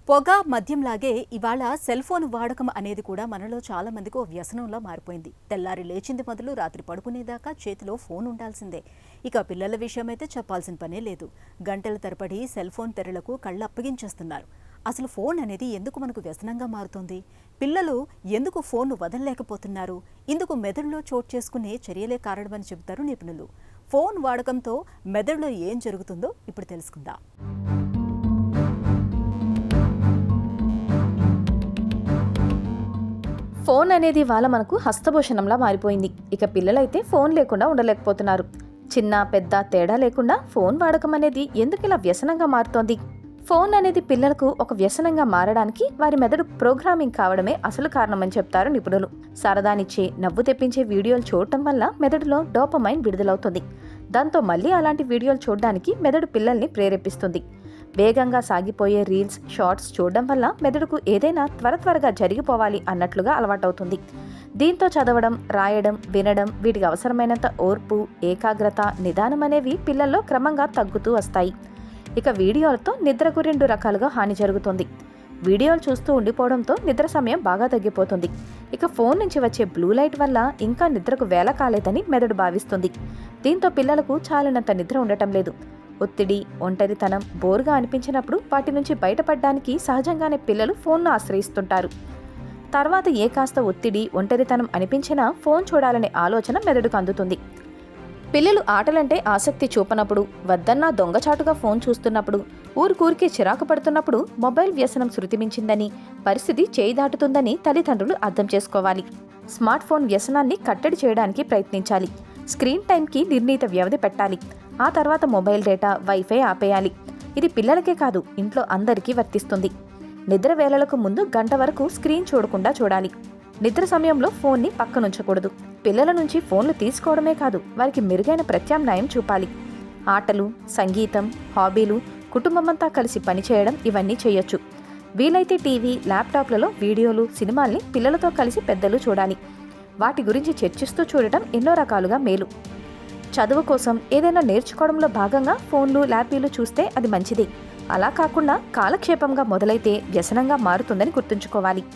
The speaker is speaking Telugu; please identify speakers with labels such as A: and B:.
A: పొగ మద్యంలాగే ఇవాళ సెల్ ఫోన్ వాడకం అనేది కూడా మనలో చాలా మందికి ఓ వ్యసనంలా మారిపోయింది. తెల్లారి లేచింది మొదలు రాత్రి పడుకునేదాకా చేతిలో ఫోన్ ఉండాల్సిందే. ఇక పిల్లల విషయమైతే చెప్పాల్సిన పనే లేదు. గంటల తరబడి సెల్ ఫోన్ తెరలకు కళ్ళు అప్పగించేస్తున్నారు. అసలు ఫోన్ అనేది ఎందుకు మనకు వ్యసనంగా మారుతుంది? పిల్లలు ఎందుకు ఫోన్ను వదలలేకపోతున్నారు? ఇందుకు మెదడులో చోటు చేసుకునే చర్యలే కారణమని చెబుతారు నిపుణులు. ఫోన్ వాడకంతో మెదడులో ఏం జరుగుతుందో ఇప్పుడు తెలుసుకుందాం.
B: ఫోన్ అనేది ఇవాళ మనకు హస్తభూషణంలా మారిపోయింది. ఇక పిల్లలైతే ఫోన్ లేకుండా ఉండలేకపోతున్నారు. చిన్న పెద్ద తేడా లేకుండా ఫోన్ వాడకం అనేది ఎందుకు ఇలా వ్యసనంగా మారుతోంది? ఫోన్ అనేది పిల్లలకు ఒక వ్యసనంగా మారడానికి వారి మెదడు ప్రోగ్రామింగ్ కావడమే అసలు కారణమని చెప్తారు నిపుణులు. సరదానిచ్చే నవ్వు తెప్పించే వీడియోలు చూడటం వల్ల మెదడులో డోపమైన్ విడుదలవుతుంది. దాంతో మళ్ళీ అలాంటి వీడియోలు చూడడానికి మెదడు పిల్లల్ని ప్రేరేపిస్తుంది. వేగంగా సాగిపోయే రీల్స్, షార్ట్స్ చూడడం వల్ల మెదడుకు ఏదైనా త్వరగా జరిగిపోవాలి అన్నట్లుగా అలవాటవుతుంది. దీంతో చదవడం, రాయడం, వినడం, వీటికి అవసరమైనంత ఓర్పు, ఏకాగ్రత, నిదానం అనేవి పిల్లల్లో క్రమంగా తగ్గుతూ వస్తాయి. ఇక వీడియోలతో నిద్రకు 2 రకాలుగా హాని జరుగుతుంది. వీడియోలు చూస్తూ ఉండిపోవడంతో నిద్ర సమయం బాగా తగ్గిపోతుంది. ఇక ఫోన్ నుంచి వచ్చే బ్లూ లైట్ వల్ల ఇంకా నిద్రకు వేళ కాలేదని మెదడు భావిస్తుంది. దీంతో పిల్లలకు చాలినంత నిద్ర ఉండటం లేదు. ఒత్తిడి, ఒంటరితనం, బోరుగా అనిపించినప్పుడు వాటి నుంచి బయటపడడానికి సహజంగానే పిల్లలు ఫోన్ను ఆశ్రయిస్తుంటారు. తర్వాత ఏ కాస్త ఒత్తిడి, ఒంటరితనం అనిపించినా ఫోన్ చూడాలనే ఆలోచన మెదడుకు అందుతుంది. పిల్లలు ఆటలంటే ఆసక్తి చూపనప్పుడు, వద్దన్నా దొంగచాటుగా ఫోన్ చూస్తున్నప్పుడు, ఊరికూరికే చిరాకు పడుతున్నప్పుడు మొబైల్ వ్యసనం శృతిమించిందని, పరిస్థితి చేయి దాటుతుందని తల్లిదండ్రులు అర్థం చేసుకోవాలి. స్మార్ట్ ఫోన్ వ్యసనాన్ని కట్టడి చేయడానికి ప్రయత్నించాలి. స్క్రీన్ టైంకి నిర్ణీత వ్యవధి పెట్టాలి. ఆ తర్వాత మొబైల్ డేటా, వైఫై ఆపేయాలి. ఇది పిల్లలకే కాదు, ఇంట్లో అందరికీ వర్తిస్తుంది. నిద్ర వేళలకు ముందు గంట వరకు స్క్రీన్ చూడకుండా చూడాలి. నిద్ర సమయంలో ఫోన్ని పక్కనుంచకూడదు. పిల్లల నుంచి ఫోన్లు తీసుకోవడమే కాదు, వారికి మెరుగైన ప్రత్యామ్నాయం చూపాలి. ఆటలు, సంగీతం, హాబీలు, కుటుంబమంతా కలిసి పనిచేయడం ఇవన్నీ చేయొచ్చు. వీలైతే టీవీ, ల్యాప్టాప్లలో వీడియోలు, సినిమాల్ని పిల్లలతో కలిసి పెద్దలు చూడాలి. వాటి గురించి చర్చిస్తూ చూడటం ఎన్నో రకాలుగా మేలు. చదువు కోసం ఏదైనా నేర్చుకోవడంలో భాగంగా ఫోన్లు, ల్యాప్టాప్లు చూస్తే అది మంచిదే. అలా కాకుండా కాలక్షేపంగా మొదలైతే వ్యసనంగా మారుతుందని గుర్తుంచుకోవాలి.